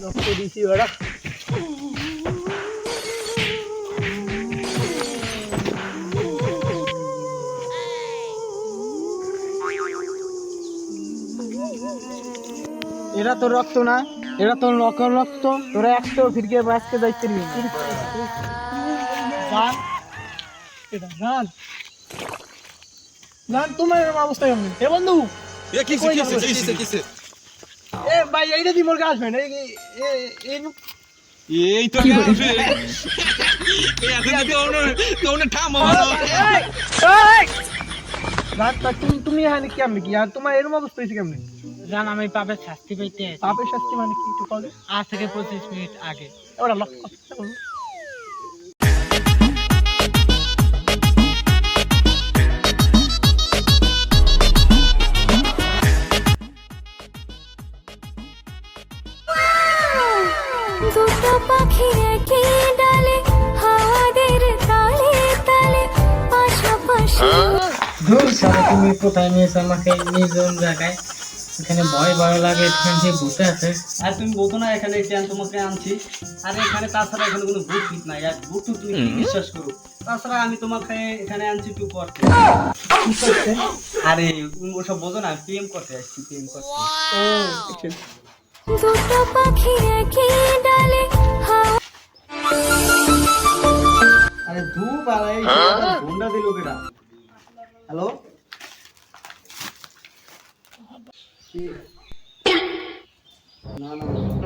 রক্ত দিছি ওরা এরা তো রক্ত না, এরা তো নকল রক্ত। তোরা একশো ফিরকে বাঁচতে যাইতে তোমার অবস্থা কেমন? এ বন্ধু এ ভাই এইটা দি মোর কাজ হয় না এই তো তুমি এখানে কেমন কি আর তোমার এরকম অবস্থা হয়েছে কেমন? জান আমি পাপের শাস্তি পাইতে পাপের শাস্তি মানে কি একটু কল? আজ থেকে 25 মিনিট আগে ওরা লক্ষ্য দুটো পাখি একই ডালে হাওয়াদের তালে তালে পাশাপাশি। দূর সারা তুমি কোথায় নিয়েছো আমাকে নির্জন জায়গায়? এখানে ভয় ভয় লাগে, এখানে যে ভূত আছে। আর তুমি বলতো না এখানে কেন তোমাকে আনছি? আর এখানে তাছাড়া এখানে কোনো ভূত ফিট নাই, আর ভূত তুমি কি বিশ্বাস করো? তাছাড়া আমি তোমাকে এখানে আনছি টু করতে। আরে তুমি ওসব বোঝো না, প্রেম করতে আসছি, প্রেম করতে। দুটো পাখি একই ডালে আরে ধূপ আর এই ফোনটা দিল কেডা? হ্যালো, না না